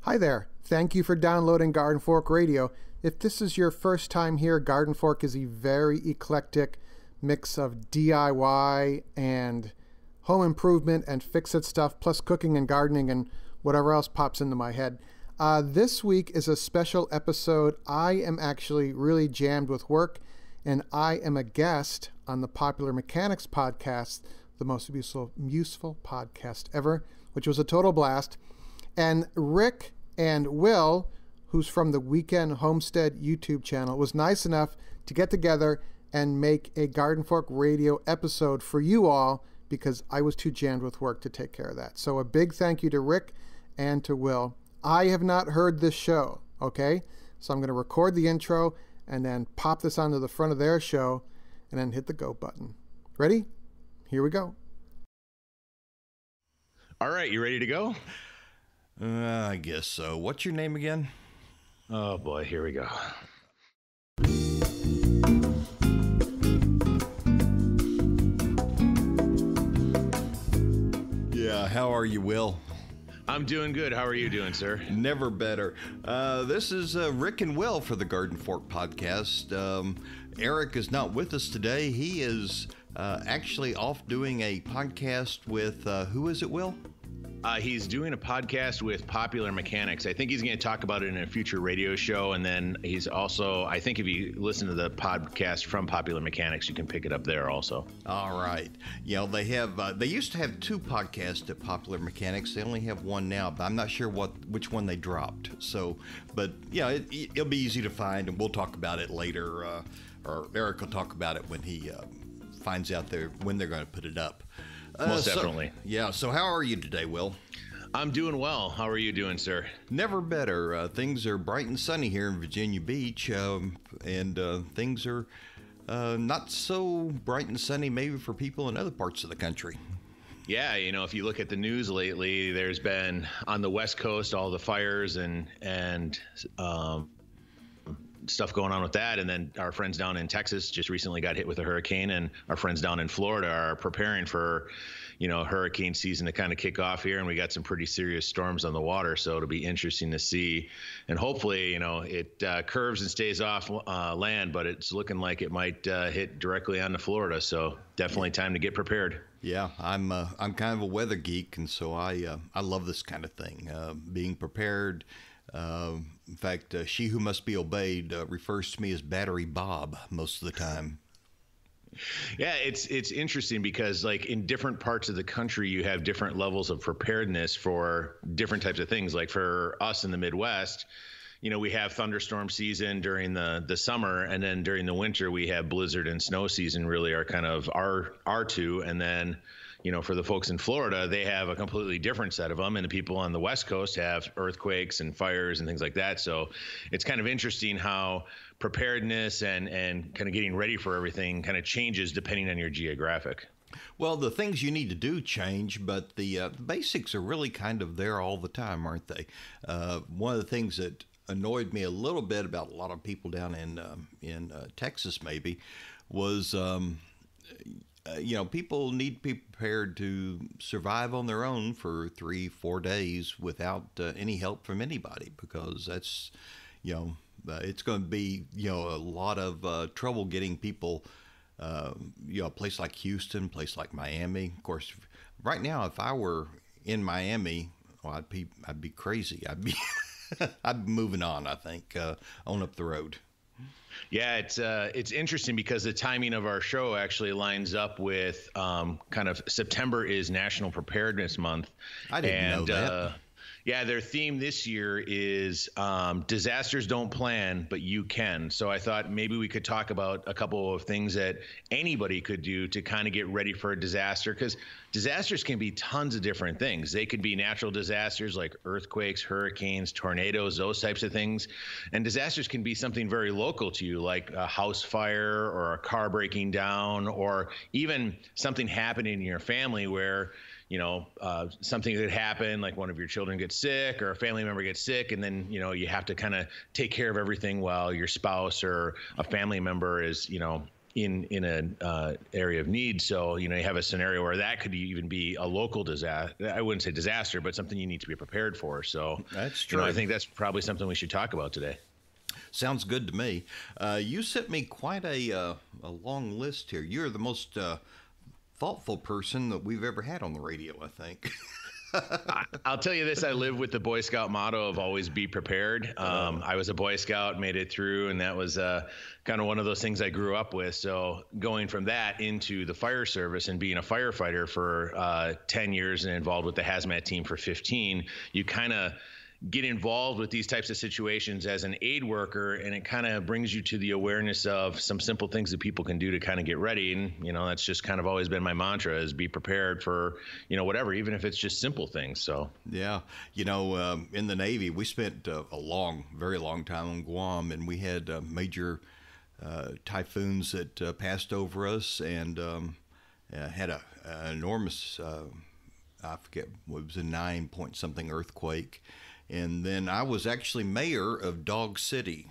Hi there. Thank you for downloading Garden Fork Radio. If this is your first time here, Garden Fork is a very eclectic mix of DIY and home improvement and fix-it stuff, plus cooking and gardening and whatever else pops into my head. This week is a special episode. I am actually really jammed with work, and I am a guest on the Popular Mechanics podcast, the most useful podcast ever, which was a total blast. And Rick and Will, who's from the Weekend Homestead YouTube channel, was nice enough to get together and make a Garden Fork Radio episode for you all because I was too jammed with work to take care of that. So a big thank you to Rick and to Will. I have not heard this show, okay? So I'm going to record the intro and then pop this onto the front of their show and then hit the go button. Ready? Here we go. All right, you ready to go? I guess so. What's your name again? Oh boy, here we go. Yeah, how are you, Will? I'm doing good. How are you doing, sir? Never better. This is Rick and Will for the Garden Fork podcast. Eric is not with us today. He is actually off doing a podcast with, who is it, Will? He's doing a podcast with Popular Mechanics. I think he's going to talk about it in a future radio show. And then he's also, I think if you listen to the podcast from Popular Mechanics, you can pick it up there also. All right. You know, they used to have two podcasts at Popular Mechanics. They only have one now, but I'm not sure which one they dropped. So, but yeah, it'll be easy to find, and we'll talk about it later. Or Eric will talk about it when he finds out when they're going to put it up. Most definitely. So how are you today, Will? I'm doing well. How are you doing, sir? Never better. Things are bright and sunny here in Virginia Beach, and things are not so bright and sunny maybe for people in other parts of the country. Yeah, you know, if you look at the news lately, there's been on the West Coast all the fires and stuff going on with that, and then our friends down in Texas just recently got hit with a hurricane, and our friends down in Florida are preparing for, you know, hurricane season to kind of kick off here, and we got some pretty serious storms on the water, so it'll be interesting to see, and hopefully, you know, it curves and stays off land, but it's looking like it might hit directly onto Florida, so definitely time to get prepared. Yeah, I'm kind of a weather geek, and so I love this kind of thing, being prepared. In fact, she who must be obeyed refers to me as Battery Bob most of the time. Yeah, it's interesting because like in different parts of the country, you have different levels of preparedness for different types of things. Like for us in the Midwest, you know, we have thunderstorm season during the summer, and then during the winter we have blizzard and snow season really are kind of our two. And then, you know, for the folks in Florida, they have a completely different set of them. And the people on the West Coast have earthquakes and fires and things like that. So it's kind of interesting how preparedness and kind of getting ready for everything kind of changes depending on your geographic. Well, the things you need to do change, but the basics are really kind of there all the time, aren't they? One of the things that annoyed me a little bit about a lot of people down in Texas maybe was you know, people need to be prepared to survive on their own for 3-4 days without any help from anybody, because that's, you know, it's going to be, you know, a lot of trouble getting people, you know, a place like Houston, a place like Miami. Of course, right now, if I were in Miami, well, I'd be crazy. I'd be moving on, I think, on up the road. Yeah, it's interesting because the timing of our show actually lines up with kind of September is National Preparedness Month. I didn't know that. Yeah, their theme this year is disasters don't plan, but you can. So I thought maybe we could talk about a couple of things that anybody could do to kind of get ready for a disaster, because disasters can be tons of different things. They could be natural disasters like earthquakes, hurricanes, tornadoes, those types of things. And disasters can be something very local to you, like a house fire or a car breaking down, or even something happening in your family where, you know, something that happened, like one of your children gets sick or a family member gets sick, and then, you know, you have to kind of take care of everything while your spouse or a family member is, you know, in an area of need. So, you have a scenario where that could even be a local disaster. I wouldn't say disaster, but something you need to be prepared for. So that's true. I think that's probably something we should talk about today. Sounds good to me. You sent me quite a long list here. You're the most thoughtful person that we've ever had on the radio, I think. I'll tell you this. I live with the Boy Scout motto of always be prepared. I was a Boy Scout, made it through, and that was kind of one of those things I grew up with. So going from that into the fire service and being a firefighter for 10 years and involved with the hazmat team for 15, you kind of get involved with these types of situations as an aid worker, and it kind of brings you to the awareness of some simple things that people can do to kind of get ready. And, that's just kind of always been my mantra, is be prepared for, whatever, even if it's just simple things. So, yeah, in the Navy, we spent a very long time on Guam, and we had major typhoons that passed over us, and had an enormous, I forget, it was a 9-point-something earthquake. And then I was actually mayor of Dog City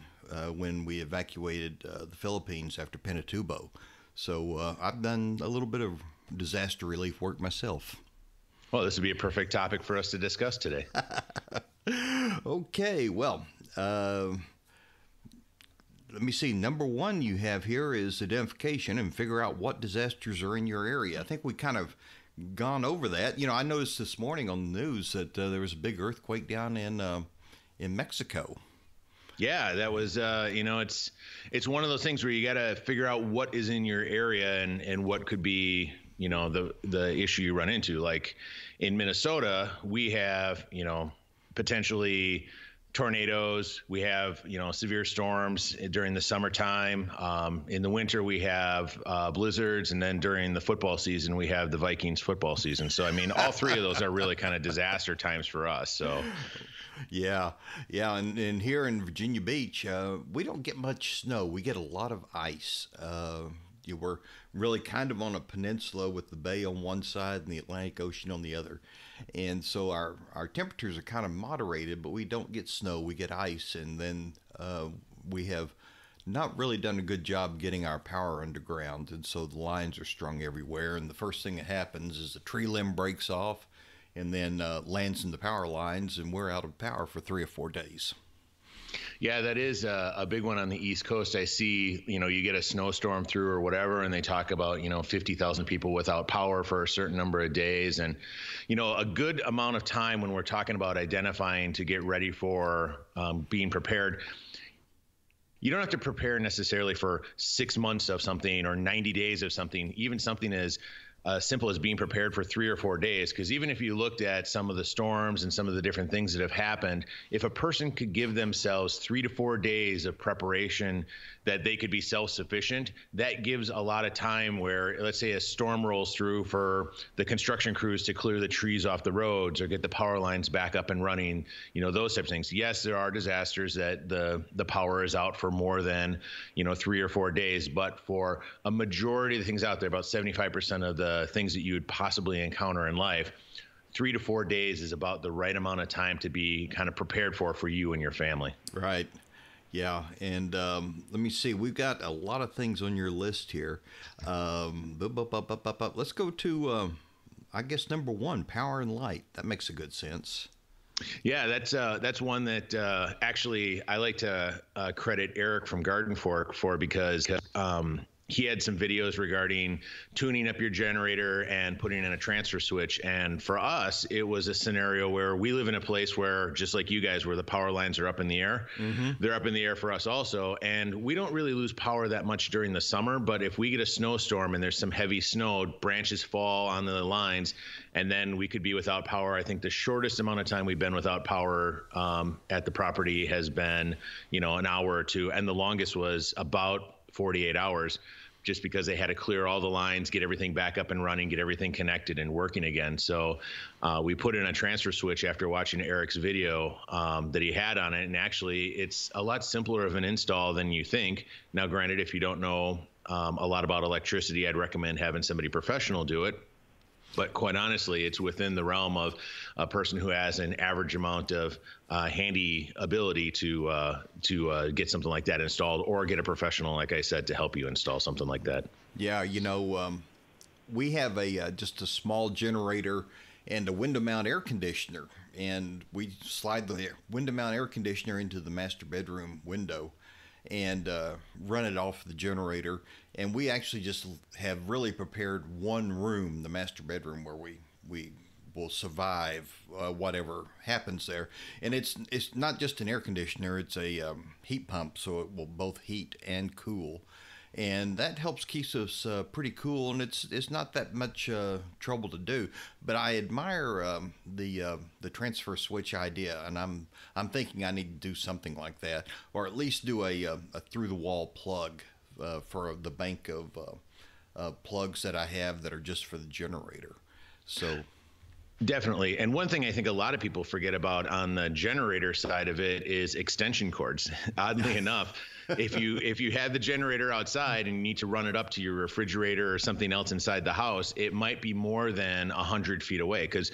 when we evacuated the Philippines after Pinatubo. So I've done a little bit of disaster relief work myself. Well, this would be a perfect topic for us to discuss today. Okay, well, let me see. Number one you have here is identification and figure out what disasters are in your area. I think we kind of gone over that. I noticed this morning on the news that there was a big earthquake down in Mexico. Yeah, that was it's one of those things where you got to figure out what is in your area and what could be the issue you run into. Like in Minnesota, we have potentially tornadoes. We have severe storms during the summertime. In the winter we have blizzards, and then during the football season we have the Vikings football season. So I mean, all three of those are really kind of disaster times for us. So yeah, and here in Virginia Beach, we don't get much snow. We get a lot of ice. We're really kind of on a peninsula with the bay on one side and the Atlantic Ocean on the other. And so our temperatures are kind of moderated, but we don't get snow. We get ice. And then we have not really done a good job getting our power underground. And so the lines are strung everywhere. And the first thing that happens is the tree limb breaks off and then lands in the power lines, and we're out of power for 3 or 4 days. Yeah, that is a big one on the East Coast. I see, you get a snowstorm through or whatever, and they talk about, 50,000 people without power for a certain number of days. And, a good amount of time when we're talking about identifying to get ready for being prepared, you don't have to prepare necessarily for 6 months of something or 90 days of something, even something as simple as being prepared for 3 or 4 days. Because even if you looked at some of the storms and some of the different things that have happened, if a person could give themselves 3 to 4 days of preparation that they could be self-sufficient, that gives a lot of time where, let's say a storm rolls through for the construction crews to clear the trees off the roads or get the power lines back up and running, those types of things. Yes, there are disasters that the power is out for more than, 3 or 4 days, but for a majority of the things out there, about 75% of the things that you would possibly encounter in life, 3 to 4 days is about the right amount of time to be kind of prepared for you and your family. Right. Yeah, and let me see. We've got a lot of things on your list here. Let's go to, I guess, number one, power and light. That makes a good sense. Yeah, that's one that actually I like to credit Eric from Garden Fork for, because he had some videos regarding tuning up your generator and putting in a transfer switch. And for us, it was a scenario where we live in a place where, just like you guys, where the power lines are up in the air. Mm-hmm. They're up in the air for us also. And we don't really lose power that much during the summer. But if we get a snowstorm and there's some heavy snow, branches fall on the lines, and then we could be without power. I think the shortest amount of time we've been without power at the property has been, an hour or two. And the longest was about 48 hours. Just because they had to clear all the lines, get everything back up and running, get everything connected and working again. So we put in a transfer switch after watching Eric's video that he had on it. And actually, it's a lot simpler of an install than you think. Now, granted, if you don't know a lot about electricity, I'd recommend having somebody professional do it. But quite honestly, it's within the realm of a person who has an average amount of handy ability to get something like that installed, or get a professional, like I said, to help you install something like that. Yeah, we have just a small generator and a window mount air conditioner, and we slide the window mount air conditioner into the master bedroom window and run it off the generator. And we actually just have really prepared one room, the master bedroom, where we will survive whatever happens there. And it's not just an air conditioner; it's a heat pump, so it will both heat and cool. And that helps keep us pretty cool, and it's not that much trouble to do. But I admire the transfer switch idea, and I'm thinking I need to do something like that, or at least do a through the wall plug for the bank of plugs that I have that are just for the generator. So. Definitely. And one thing I think a lot of people forget about on the generator side of it is extension cords. Oddly enough, if you had the generator outside and you need to run it up to your refrigerator or something else inside the house, it might be more than 100 feet away, because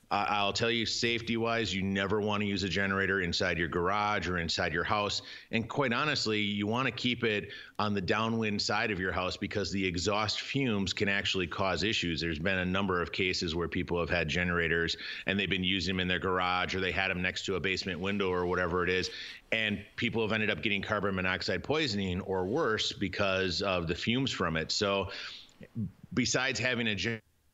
I'll tell you, safety-wise, you never want to use a generator inside your garage or inside your house. And quite honestly, you want to keep it on the downwind side of your house, because the exhaust fumes can actually cause issues. There's been a number of cases where people have had generators and they've been using them in their garage, or they had them next to a basement window or whatever it is. And people have ended up getting carbon monoxide poisoning or worse because of the fumes from it. So besides having a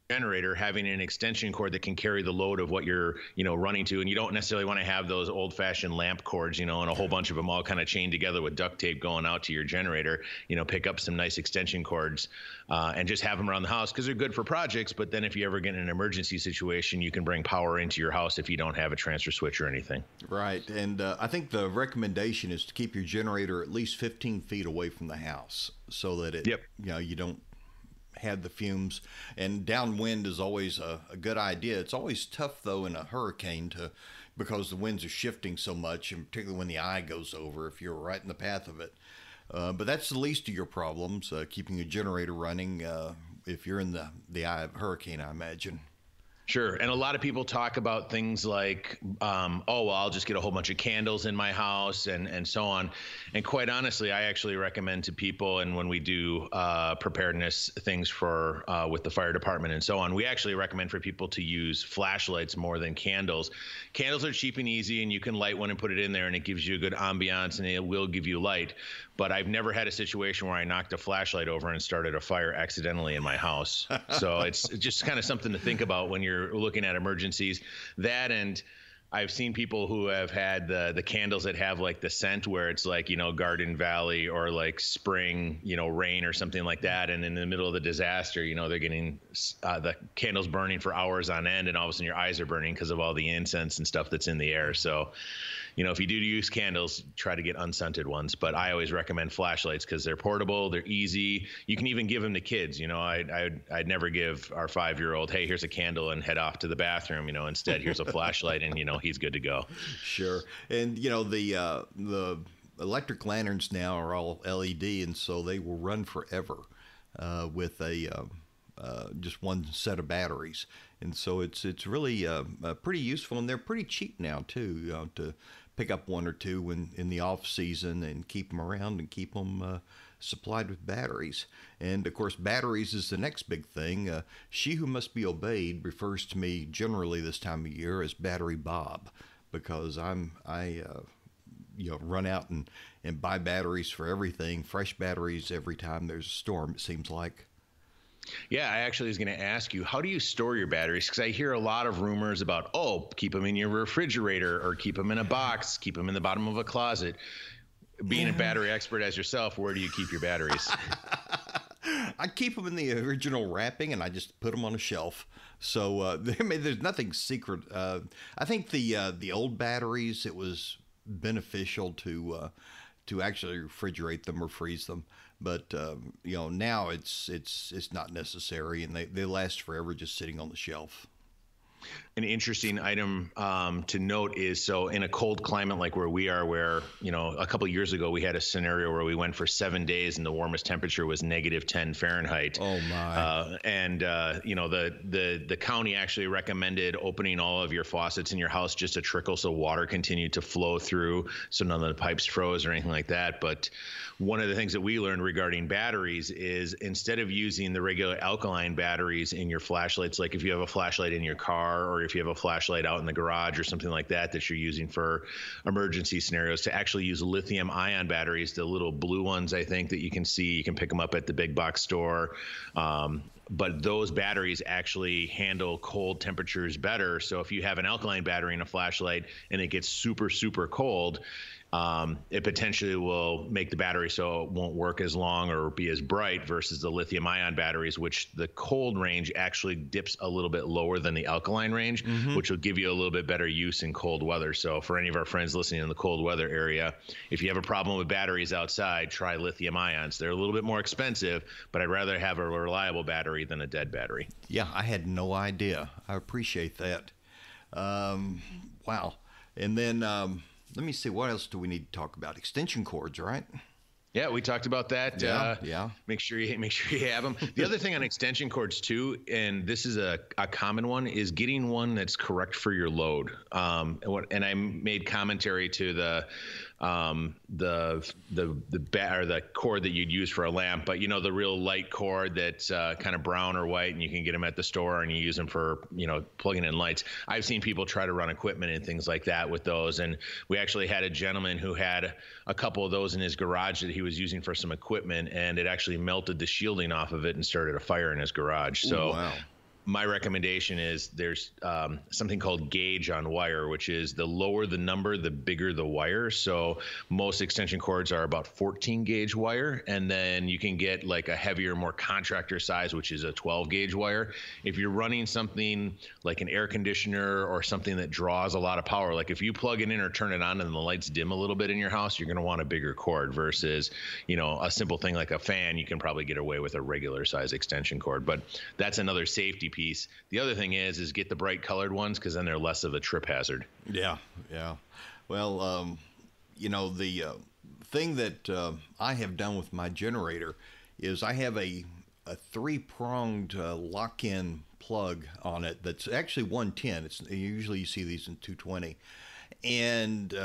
generator, having an extension cord that can carry the load of what you're running to, and you don't necessarily want to have those old-fashioned lamp cords, and a whole bunch of them all kind of chained together with duct tape going out to your generator. Pick up some nice extension cords and just have them around the house, because they're good for projects. But then if you ever get in an emergency situation, you can bring power into your house if you don't have a transfer switch or anything. Right. And I think the recommendation is to keep your generator at least 15 feet away from the house, so that it you don't had the fumes. And downwind is always a good idea. It's always tough though in a hurricane because the winds are shifting so much, and particularly when the eye goes over, if you're right in the path of it. But that's the least of your problems, keeping a generator running if you're in the eye of a hurricane, I imagine. Sure. And a lot of people talk about things like, I'll just get a whole bunch of candles in my house and so on. And quite honestly, I actually recommend to people, and when we do preparedness things for with the fire department and so on, we actually recommend for people to use flashlights more than candles. Candles are cheap and easy, and you can light one and put it in there, and it gives you a good ambiance, and it will give you light. But I've never had a situation where I knocked a flashlight over and started a fire accidentally in my house. So it's just kind of something to think about when you're looking at emergencies. That, and I've seen people who have had the candles that have like the scent where it's like, Garden Valley or like spring, rain or something like that. And in the middle of the disaster, they're getting the candles burning for hours on end, and all of a sudden your eyes are burning because of all the incense and stuff that's in the air. So, if you do use candles, try to get unscented ones. But I always recommend flashlights because they're portable, they're easy. You can even give them to kids. I'd never give our 5-year-old, hey, here's a candle and head off to the bathroom. Instead, here's a flashlight, and he's good to go. Sure. And the electric lanterns now are all LED, and so they will run forever with just one set of batteries. And so it's really pretty useful, and they're pretty cheap now too, to pick up one or two in the off season and keep them around and keep them supplied with batteries. And of course, batteries is the next big thing. She who must be obeyed refers to me generally this time of year as Battery Bob, because I run out and buy batteries for everything, fresh batteries every time there's a storm, it seems like. Yeah, I actually was going to ask you, how do you store your batteries? Because I hear a lot of rumors about, keep them in your refrigerator, or keep them in a box, keep them in the bottom of a closet. Being a battery expert as yourself, where do you keep your batteries? I keep them in the original wrapping, and I just put them on a shelf. So there's nothing secret. I think the old batteries, it was beneficial to actually refrigerate them or freeze them. But now it's not necessary, and they last forever just sitting on the shelf. an interesting item to note is, so in a cold climate like where we are, where, a couple of years ago we had a scenario where we went for 7 days and the warmest temperature was -10 Fahrenheit. Oh my! The county actually recommended opening all of your faucets in your house just a trickle so water continued to flow through, so none of the pipes froze or anything like that. But one of the things that we learned regarding batteries is, instead of using the regular alkaline batteries in your flashlights, like if you have a flashlight in your car or if you have a flashlight out in the garage or something like that you're using for emergency scenarios, to actually use lithium ion batteries, the little blue ones, I think, that you can see. You can pick them up at the big box store. But those batteries actually handle cold temperatures better. So if you have an alkaline battery in a flashlight and it gets super, super cold, it potentially will make the battery so it won't work as long or be as bright, versus the lithium ion batteries, which the cold range actually dips a little bit lower than the alkaline range, which will give you a little bit better use in cold weather. So for any of our friends listening in the cold weather area, if you have a problem with batteries outside, try lithium ions. They're a little bit more expensive, but I'd rather have a reliable battery than a dead battery. Yeah, I had no idea. I appreciate that. Wow. And then let me see, what else do we need to talk about? Extension cords, right? Yeah, we talked about that. Yeah. Make sure you have them. The other thing on extension cords too, and this is a common one, is getting one that's correct for your load. And I made commentary to the cord that you'd use for a lamp, but the real light cord that's kind of brown or white, and you can get them at the store and you use them for plugging in lights. I've seen people try to run equipment and things like that with those, and we actually had a gentleman who had a couple of those in his garage that he was using for some equipment, and it actually melted the shielding off of it and started a fire in his garage. So wow. My recommendation is there's something called gauge on wire, which is the lower the number, the bigger the wire. So most extension cords are about 14 gauge wire, and then you can get like a heavier, more contractor size, which is a 12 gauge wire. If you're running something like an air conditioner or something that draws a lot of power, like if you plug it in or turn it on and the lights dim a little bit in your house, you're going to want a bigger cord versus, a simple thing like a fan. You can probably get away with a regular size extension cord, but that's another safety piece. The other thing is get the bright colored ones, because then they're less of a trip hazard. Yeah. Well, the thing that I have done with my generator is I have a 3-pronged lock-in plug on it that's actually 110. Usually you see these in 220, and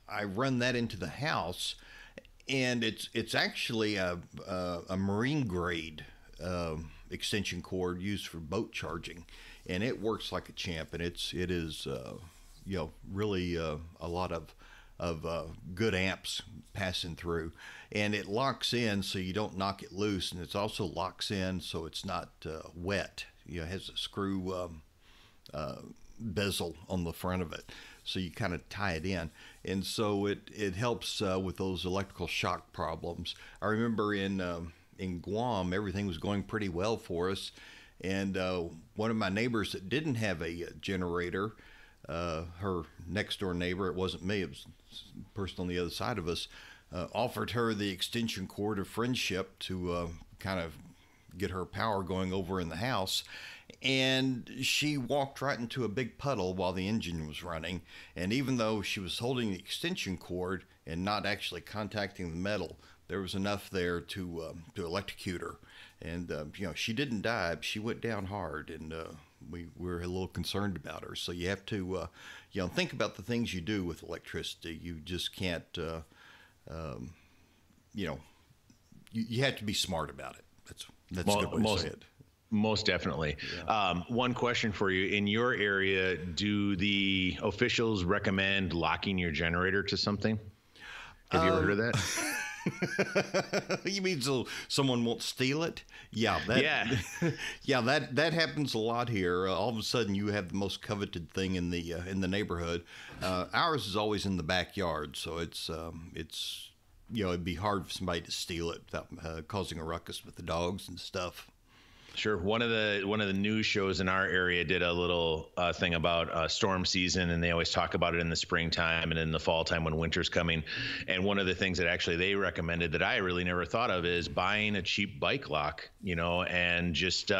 I run that into the house, and it's actually a marine grade extension cord used for boat charging, and it works like a champ, and it is really a lot of good amps passing through, and it locks in so you don't knock it loose, and it also locks in so it's not wet. It has a screw bezel on the front of it, so you kind of tie it in, and so it helps with those electrical shock problems. I remember in Guam, everything was going pretty well for us, and one of my neighbors that didn't have a generator, her next door neighbor, it wasn't me, it was a person on the other side of us, offered her the extension cord of friendship to kind of get her power going over in the house, and she walked right into a big puddle while the engine was running, and even though she was holding the extension cord and not actually contacting the metal, there was enough there to electrocute her, and she didn't die, but she went down hard, and we were a little concerned about her. So you have to think about the things you do with electricity. You just can't you have to be smart about it. That's a good way to say it. Most definitely. Yeah. One question for you: in your area, do the officials recommend locking your generator to something? Have you ever heard of that? You mean so someone won't steal it? Yeah. That happens a lot here. All of a sudden, you have the most coveted thing in the neighborhood. Ours is always in the backyard, so it's it'd be hard for somebody to steal it without causing a ruckus with the dogs and stuff. Sure. One of the news shows in our area did a little thing about storm season, and they always talk about it in the springtime and in the fall time when winter's coming. And one of the things that actually they recommended that I really never thought of is buying a cheap bike lock, and just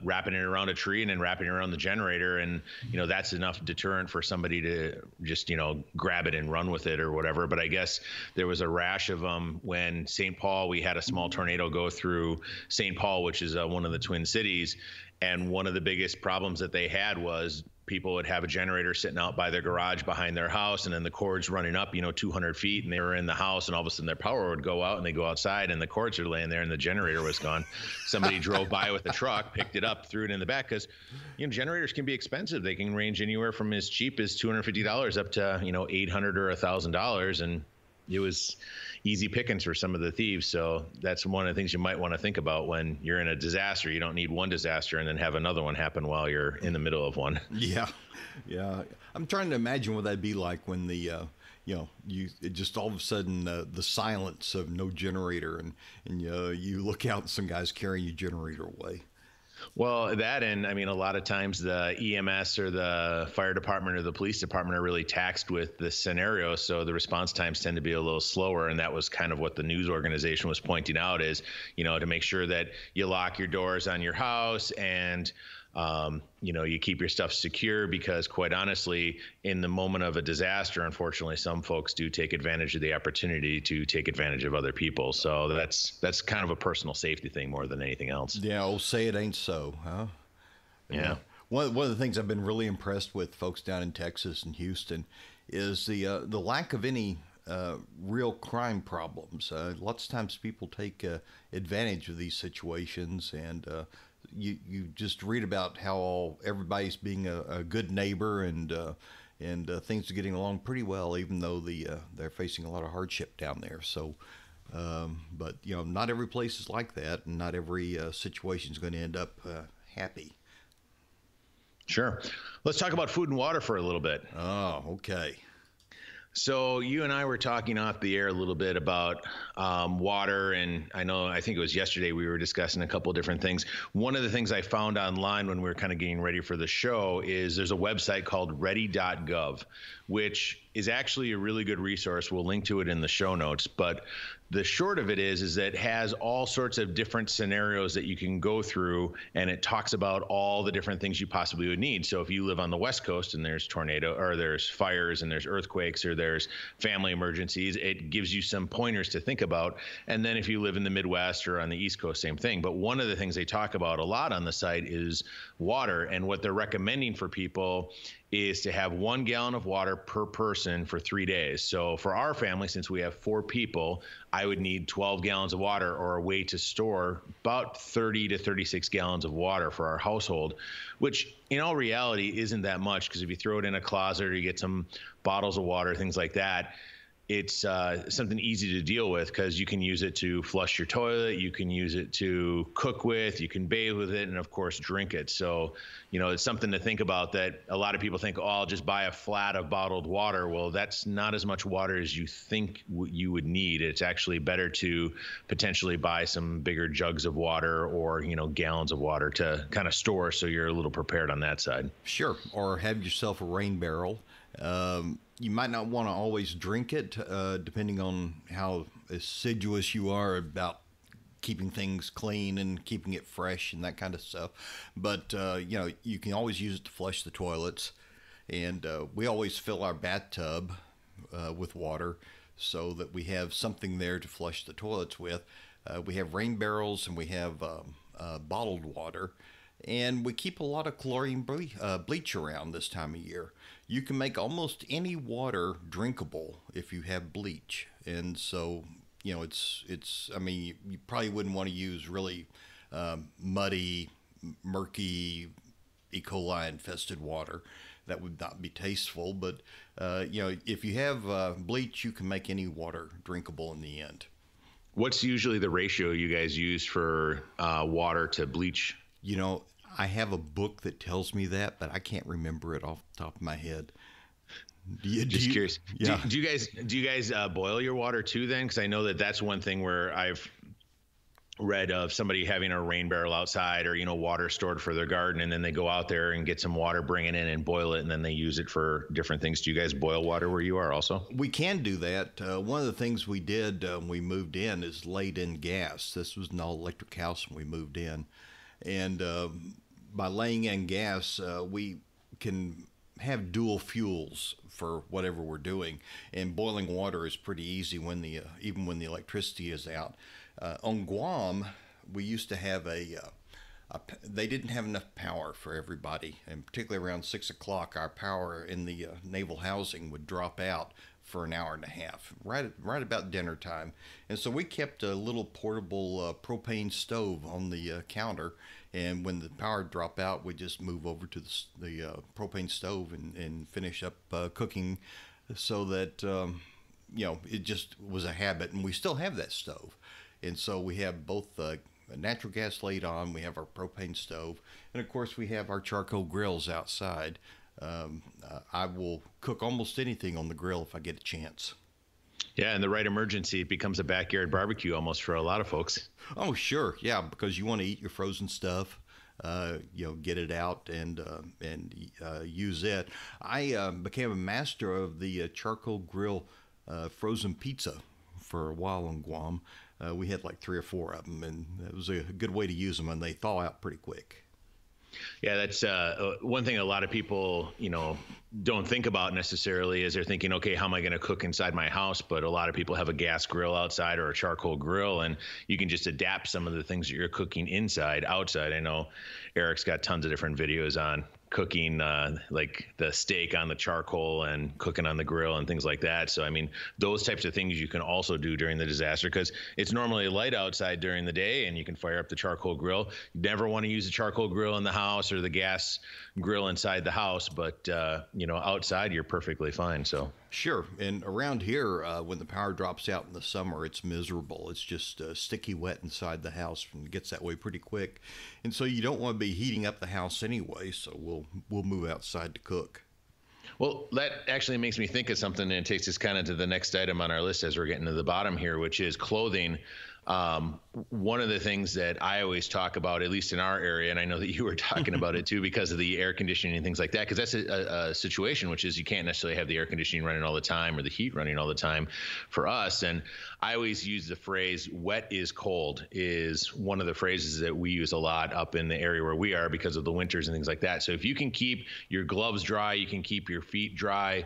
wrapping it around a tree and then wrapping it around the generator, and that's enough deterrent for somebody to just grab it and run with it or whatever. But I guess there was a rash of them when St. Paul. We had a small tornado go through St. Paul, which is one of the Twin Cities, and one of the biggest problems that they had was people would have a generator sitting out by their garage behind their house, and then the cords running up 200 feet, and they were in the house, and all of a sudden their power would go out, and they go outside and the cords are laying there and the generator was gone. Somebody drove by with a truck, picked it up, threw it in the back, because generators can be expensive. They can range anywhere from as cheap as $250 up to $800 or $1,000, and it was easy pickings for some of the thieves. So that's one of the things you might want to think about when you're in a disaster. You don't need one disaster and then have another one happen while you're in the middle of one. Yeah. I'm trying to imagine what that'd be like when the it just all of a sudden the silence of no generator, and you look out and some guy's carrying your generator away. Well, that, and I mean, a lot of times the EMS or the fire department or the police department are really taxed with this scenario, so the response times tend to be a little slower. And that was kind of what the news organization was pointing out is, to make sure that you lock your doors on your house and you keep your stuff secure, because quite honestly, in the moment of a disaster, unfortunately, some folks do take advantage of the opportunity to take advantage of other people. So that's kind of a personal safety thing more than anything else. Yeah. Oh, say it ain't so, huh? Yeah. One of the things I've been really impressed with folks down in Texas and Houston is the lack of any real crime problems. Lots of times people take advantage of these situations, and you just read about how everybody's being a good neighbor, and things are getting along pretty well, even though they're facing a lot of hardship down there. So, but not every place is like that, and not every situation is going to end up happy. Sure. Let's talk about food and water for a little bit. Oh, okay. So you and I were talking off the air a little bit about water, and I think it was yesterday we were discussing a couple of different things. One of the things I found online when we were kind of getting ready for the show is there's a website called ready.gov, which is actually a really good resource. We'll link to it in the show notes, but the short of it is that it has all sorts of different scenarios that you can go through, and it talks about all the different things you possibly would need. So if you live on the West Coast and there's tornado, or there's fires, and there's earthquakes, or there's family emergencies, it gives you some pointers to think about. And then if you live in the Midwest or on the East Coast, same thing. But one of the things they talk about a lot on the site is water, and what they're recommending for people is to have 1 gallon of water per person for 3 days. So for our family, since we have 4 people, I would need 12 gallons of water, or a way to store about 30 to 36 gallons of water for our household, which in all reality isn't that much, because if you throw it in a closet or you get some bottles of water, things like that, it's something easy to deal with, because you can use it to flush your toilet, you can use it to cook with, you can bathe with it, and of course drink it. So, it's something to think about, that a lot of people think, oh, I'll just buy a flat of bottled water. Well, that's not as much water as you think you would need. It's actually better to potentially buy some bigger jugs of water, or, gallons of water to kind of store, so you're a little prepared on that side. Sure. Or have yourself a rain barrel. You might not want to always drink it, depending on how assiduous you are about keeping things clean and keeping it fresh and that kind of stuff. But, you can always use it to flush the toilets. And we always fill our bathtub with water, so that we have something there to flush the toilets with. We have rain barrels, and we have bottled water. And we keep a lot of chlorine bleach around this time of year. You can make almost any water drinkable if you have bleach. And so, I mean, you probably wouldn't want to use really muddy, murky, E. coli infested water. That would not be tasteful. But, if you have bleach, you can make any water drinkable in the end. What's usually the ratio you guys use for water to bleach? I have a book that tells me that, but I can't remember it off the top of my head. Just curious. Yeah. Do you guys boil your water too then? Because I know that's one thing where I've read of somebody having a rain barrel outside, or, water stored for their garden, and then they go out there and get some water, bring it in and boil it, and then they use it for different things. Do you guys boil water where you are also? We can do that. One of the things we did when we moved in is laid in gas. This was an all-electric house when we moved in. And by laying in gas, we can have dual fuels for whatever we're doing. And boiling water is pretty easy when even when the electricity is out. On Guam, we used to have they didn't have enough power for everybody, and particularly around 6 o'clock, our power in the naval housing would drop out for an hour and a half, right about dinner time. And so we kept a little portable propane stove on the counter, and when the power dropped out, we'd just move over to the propane stove and finish up cooking, so that it just was a habit, and we still have that stove. And so we have both natural gas laid on, we have our propane stove, and of course we have our charcoal grills outside. I will cook almost anything on the grill if I get a chance. Yeah, in the right emergency, it becomes a backyard barbecue almost for a lot of folks. Oh, sure, yeah, because you want to eat your frozen stuff, get it out and use it. I became a master of the charcoal grill frozen pizza for a while on Guam. We had like 3 or 4 of them, and it was a good way to use them, and they thaw out pretty quick. Yeah, that's one thing a lot of people, don't think about necessarily, is they're thinking, okay, how am I going to cook inside my house? But a lot of people have a gas grill outside or a charcoal grill, and you can just adapt some of the things that you're cooking outside. I know Eric's got tons of different videos on cooking like the steak on the charcoal and cooking on the grill and things like that. So, I mean, those types of things you can also do during the disaster, because it's normally light outside during the day and you can fire up the charcoal grill. You never want to use the charcoal grill in the house or the gas grill inside the house, but outside you're perfectly fine. So sure. And around here, when the power drops out in the summer, it's miserable. It's just sticky wet inside the house, and it gets that way pretty quick. And so you don't want to be heating up the house anyway, so we'll move outside to cook. Well, that actually makes me think of something, and it takes us kind of to the next item on our list as we're getting to the bottom here, which is clothing. One of the things that I always talk about, at least in our area, and I know that you were talking about it too, because of the air conditioning and things like that, because that's a situation, which is you can't necessarily have the air conditioning running all the time or the heat running all the time for us. And I always use the phrase "wet is cold" is one of the phrases that we use a lot up in the area where we are because of the winters and things like that. So if you can keep your gloves dry, you can keep your feet dry,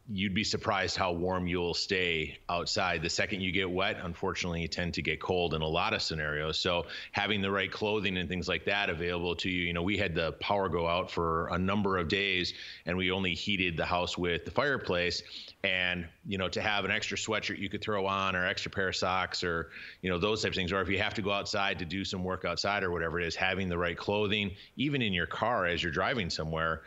you'd be surprised how warm you'll stay outside. The second you get wet, unfortunately, you tend to get cold in a lot of scenarios. So having the right clothing and things like that available to you, we had the power go out for a number of days and we only heated the house with the fireplace. And, to have an extra sweatshirt you could throw on, or extra pair of socks, or, those types of things, or if you have to go outside to do some work outside or whatever it is, having the right clothing, even in your car as you're driving somewhere,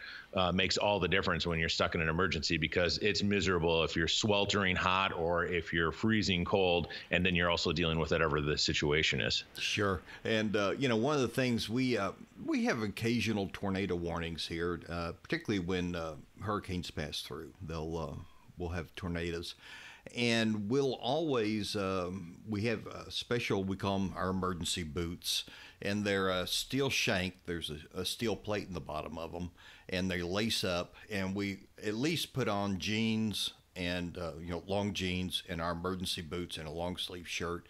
makes all the difference when you're stuck in an emergency, because it's miserable if you're sweltering hot or if you're freezing cold, and then you're also dealing with whatever the situation is. Sure. And, one of the things we have occasional tornado warnings here, particularly when hurricanes pass through. We'll have tornadoes. And we'll always, we have a special, we call them our emergency boots, and they're a steel shank. There's a steel plate in the bottom of them, and they lace up, and we at least put on jeans and, long jeans and our emergency boots and a long sleeve shirt.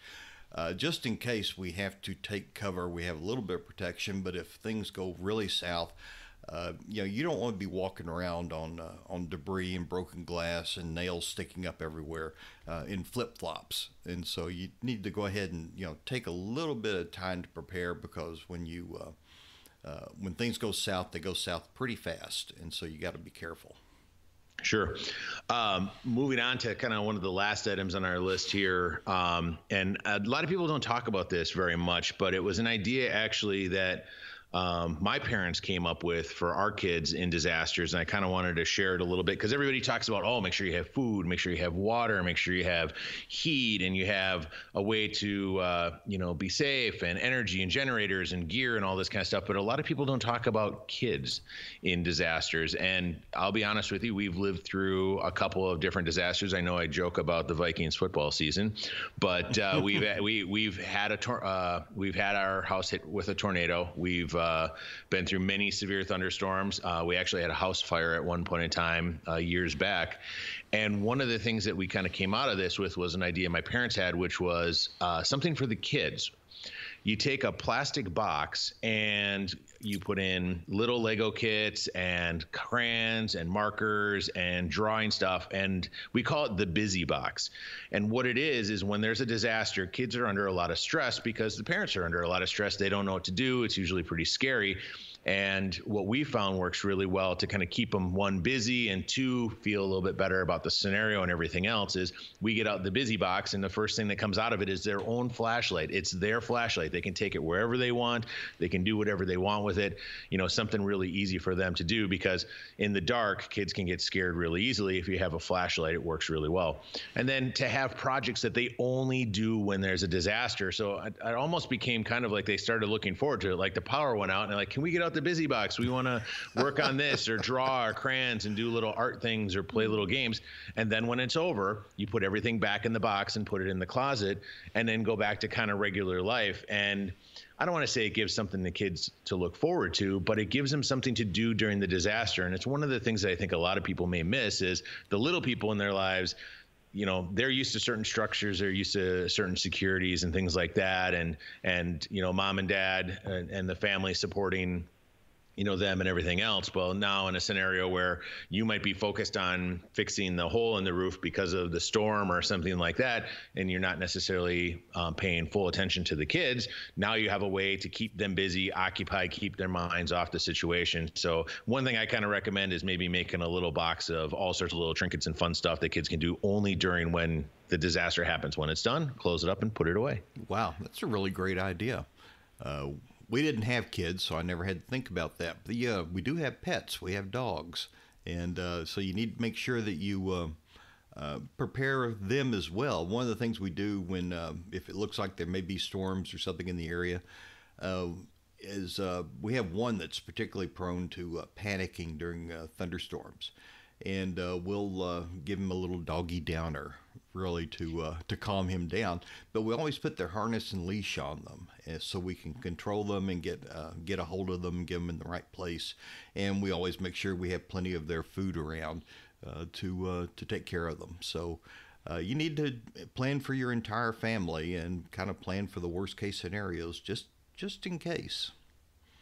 Just in case we have to take cover, we have a little bit of protection, but if things go really south, you don't want to be walking around on debris and broken glass and nails sticking up everywhere in flip-flops. And so you need to go ahead and take a little bit of time to prepare, because when things go south, they go south pretty fast, and so you got to be careful. Sure. Moving on to kind of one of the last items on our list here, and a lot of people don't talk about this very much, but it was an idea actually that my parents came up with for our kids in disasters. And I kind of wanted to share it a little bit because everybody talks about, oh, make sure you have food, make sure you have water, make sure you have heat, and you have a way to, be safe, and energy and generators and gear and all this kind of stuff. But a lot of people don't talk about kids in disasters. And I'll be honest with you, we've lived through a couple of different disasters. I know I joke about the Vikings football season, but we've had our house hit with a tornado. We've been through many severe thunderstorms. We actually had a house fire at one point in time years back. And one of the things that we kind of came out of this with was an idea my parents had, which was something for the kids. You take a plastic box and you put in little Lego kits and crayons and markers and drawing stuff, and we call it the busy box. And what it is when there's a disaster, kids are under a lot of stress because the parents are under a lot of stress. They don't know what to do. It's usually pretty scary. And what we found works really well to kind of keep them, one, busy, and two, feel a little bit better about the scenario and everything else is we get out the busy box, and the first thing that comes out of it is their own flashlight. It's their flashlight. They can take it wherever they want. They can do whatever they want with it. Something really easy for them to do, because in the dark, kids can get scared really easily. If you have a flashlight, it works really well. And then to have projects that they only do when there's a disaster. So it almost became kind of like they started looking forward to it. Like the power went out and they're like, can we get out the busy box? We want to work on this, or draw our crayons and do little art things or play little games. And then when it's over, you put everything back in the box and put it in the closet, and then go back to kind of regular life. And I don't want to say it gives something to kids to look forward to, but it gives them something to do during the disaster. And it's one of the things that I think a lot of people may miss is the little people in their lives. They're used to certain structures, they're used to certain securities and things like that. And mom and dad and the family supporting them and everything else. Well, now in a scenario where you might be focused on fixing the hole in the roof because of the storm or something like that, and you're not necessarily paying full attention to the kids, now you have a way to keep them busy, occupied, keep their minds off the situation. So one thing I kind of recommend is maybe making a little box of all sorts of little trinkets and fun stuff that kids can do only during when the disaster happens. When it's done, close it up and put it away. Wow, that's a really great idea. We didn't have kids, so I never had to think about that. But yeah, we do have pets. We have dogs. And so you need to make sure that you prepare them as well. One of the things we do when, if it looks like there may be storms or something in the area, is we have one that's particularly prone to panicking during thunderstorms. And we'll give him a little doggy downer, really, to calm him down. But we always put their harness and leash on them, so we can control them and get a hold of them, get them in the right place. And we always make sure we have plenty of their food around to take care of them. So you need to plan for your entire family and kind of plan for the worst case scenarios, just in case.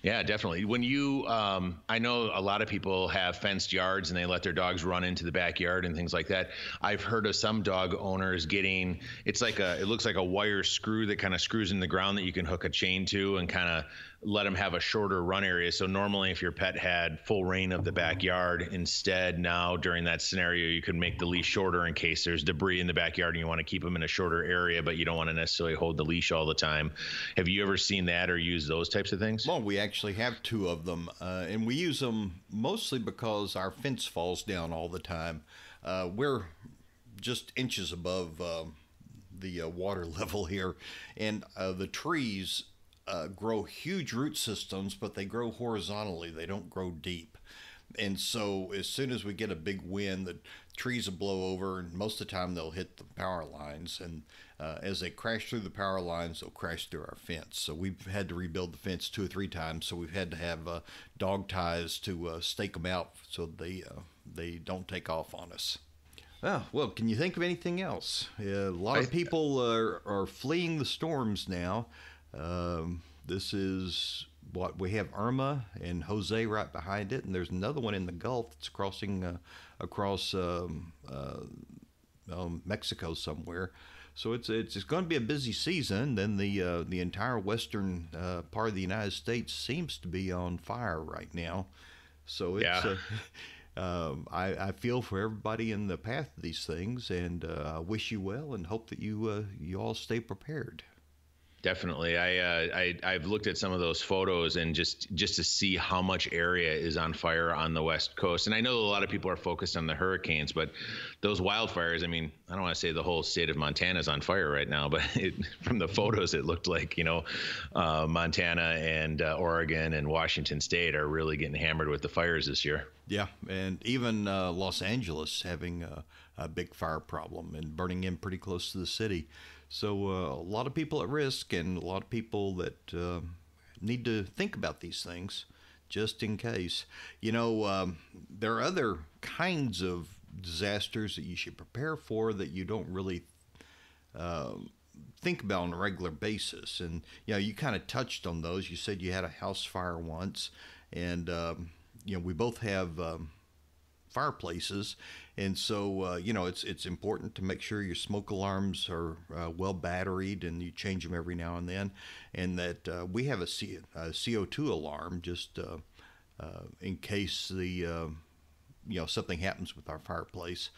Yeah, definitely. When you, I know a lot of people have fenced yards and they let their dogs run into the backyard and things like that. I've heard of some dog owners getting, it looks like a wire screw that kind of screws in the ground that you can hook a chain to and kind of let them have a shorter run area. So normally if your pet had full reign of the backyard, instead now during that scenario, you could make the leash shorter in case there's debris in the backyard and you want to keep them in a shorter area, but you don't want to necessarily hold the leash all the time. Have you ever seen that or used those types of things? Well, we actually have two of them, and we use them mostly because our fence falls down all the time. We're just inches above the water level here, and the trees grow huge root systems, but they grow horizontally. They don't grow deep. And so as soon as we get a big wind, the trees will blow over, and most of the time they'll hit the power lines. And as they crash through the power lines, they'll crash through our fence. So we've had to rebuild the fence 2 or 3 times. So we've had to have dog ties to stake them out so they don't take off on us. Well, can you think of anything else? A lot of people are fleeing the storms now. This is what we have, Irma and Jose right behind it, and there's another one in the Gulf that's crossing across Mexico somewhere. So it's going to be a busy season. Then the entire western part of the United States seems to be on fire right now. So it's I feel for everybody in the path of these things, and I wish you well and hope that you all stay prepared. Definitely. I've looked at some of those photos and just to see how much area is on fire on the West Coast. And I know a lot of people are focused on the hurricanes, but those wildfires, I mean, I don't want to say the whole state of Montana is on fire right now, but from the photos, it looked like, Montana and Oregon and Washington State are really getting hammered with the fires this year. Yeah, and even Los Angeles having a big fire problem and burning in pretty close to the city. So a lot of people at risk, and a lot of people that need to think about these things just in case. There are other kinds of disasters that you should prepare for that you don't really think about on a regular basis. And, you kind of touched on those. You said you had a house fire once, and, we both have fireplaces, and so it's important to make sure your smoke alarms are well batteried and you change them every now and then, and that we have a CO2 alarm just in case the something happens with our fireplace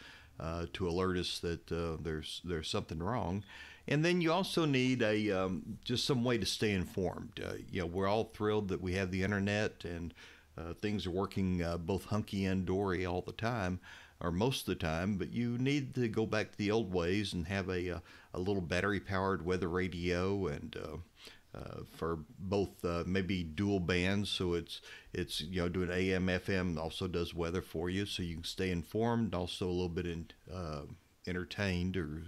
to alert us that there's something wrong. And then you also need just some way to stay informed. We're all thrilled that we have the internet, and things are working both hunky and dory all the time, or most of the time, but you need to go back to the old ways and have a little battery-powered weather radio, and for both maybe dual bands, so it's doing AM, FM, also does weather for you, so you can stay informed, also a little bit entertained or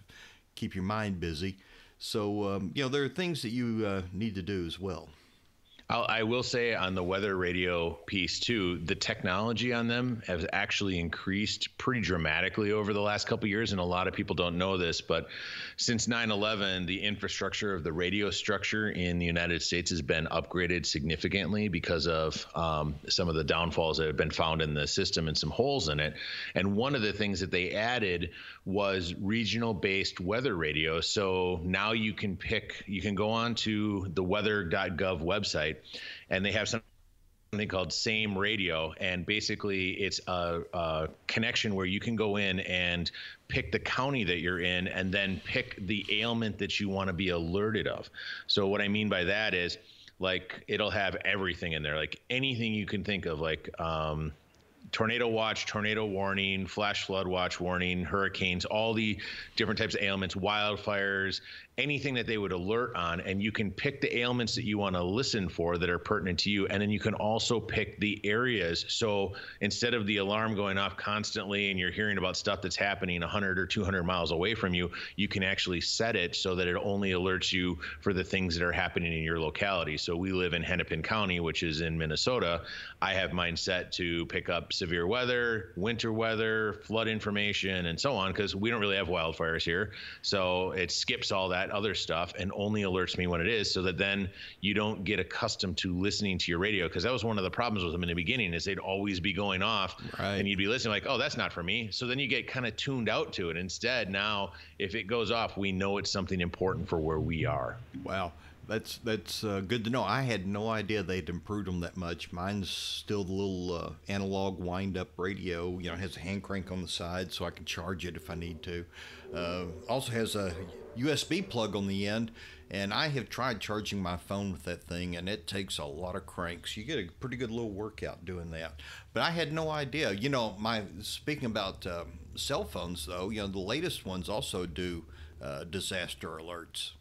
keep your mind busy. So there are things that you need to do as well. I will say on the weather radio piece too, the technology on them has actually increased pretty dramatically over the last couple of years, and a lot of people don't know this, but since 9/11, the infrastructure of the radio structure in the United States has been upgraded significantly because of some of the downfalls that have been found in the system and some holes in it. And one of the things that they added was regional-based weather radio. So now you can go on to the weather.gov website, and they have something called Same Radio, and basically it's a connection where you can go in and pick the county that you're in and then pick the ailment that you want to be alerted of. So what I mean by that is, like, it'll have everything in there, like anything you can think of, like tornado watch, tornado warning, flash flood watch warning, hurricanes, all the different types of ailments, wildfires, anything that they would alert on, and you can pick the ailments that you want to listen for that are pertinent to you, and then you can also pick the areas. So instead of the alarm going off constantly and you're hearing about stuff that's happening 100 or 200 miles away from you, you can actually set it so that it only alerts you for the things that are happening in your locality. So we live in Hennepin County, which is in Minnesota. I have mine set to pick up severe weather, winter weather, flood information, and so on, because we don't really have wildfires here. So it skips all that other stuff and only alerts me when it is, so that then you don't get accustomed to listening to your radio, because that was one of the problems with them in the beginning, is they'd always be going off, right, and you'd be listening like, oh, that's not for me. So then you get kind of tuned out to it. Instead, now if it goes off, we know it's something important for where we are. Wow. That's good to know. I had no idea they'd improved them that much. Mine's still the little analog wind-up radio. It has a hand crank on the side so I can charge it if I need to. Also has a USB plug on the end, and I have tried charging my phone with that thing, and it takes a lot of cranks. You get a pretty good little workout doing that. But I had no idea. Speaking about cell phones, though, the latest ones also do disaster alerts.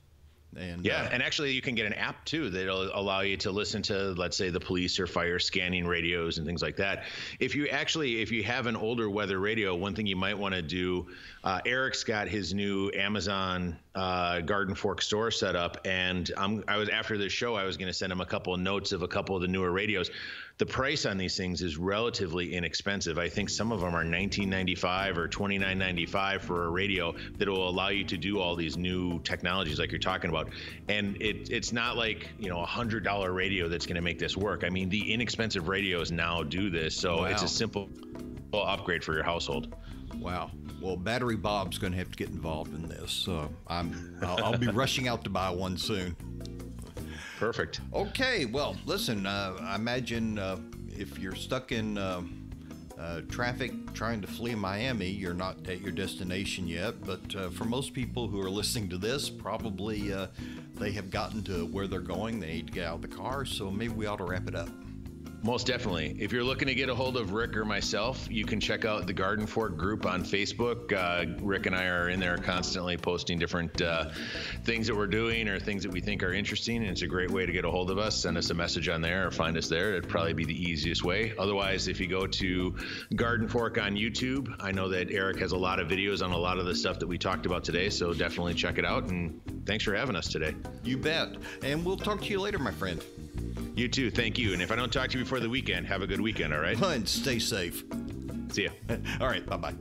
And, and actually you can get an app too that'll allow you to listen to, let's say, the police or fire scanning radios and things like that. If you have an older weather radio, one thing you might want to do, Eric's got his new Amazon Garden Fork store set up, and after this show, I was going to send him a couple of notes of a couple of the newer radios. The price on these things is relatively inexpensive. I think some of them are $19.95 or $29.95 for a radio that will allow you to do all these new technologies like you're talking about. And it's not like, a $100 radio that's going to make this work. I mean, the inexpensive radios now do this. So Wow. It's a simple upgrade for your household. Wow. Well, Battery Bob's going to have to get involved in this. I'll be rushing out to buy one soon. Perfect. Okay. Well, listen, I imagine if you're stuck in traffic trying to flee Miami, you're not at your destination yet. But for most people who are listening to this, probably they have gotten to where they're going. They need to get out of the car, so maybe we ought to wrap it up. Most definitely. If you're looking to get a hold of Rick or myself, you can check out the Garden Fork group on Facebook. Rick and I are in there constantly posting different things that we're doing or things that we think are interesting. And it's a great way to get a hold of us. Send us a message on there or find us there. It'd probably be the easiest way. Otherwise, if you go to Garden Fork on YouTube, I know that Eric has a lot of videos on a lot of the stuff that we talked about today. So definitely check it out. And thanks for having us today. You bet. And we'll talk to you later, my friend. You too. Thank you. And if I don't talk to you before the weekend, have a good weekend. All right. And stay safe. See ya. All right. Bye-bye.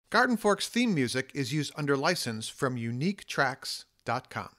Garden Fork's theme music is used under license from uniquetracks.com.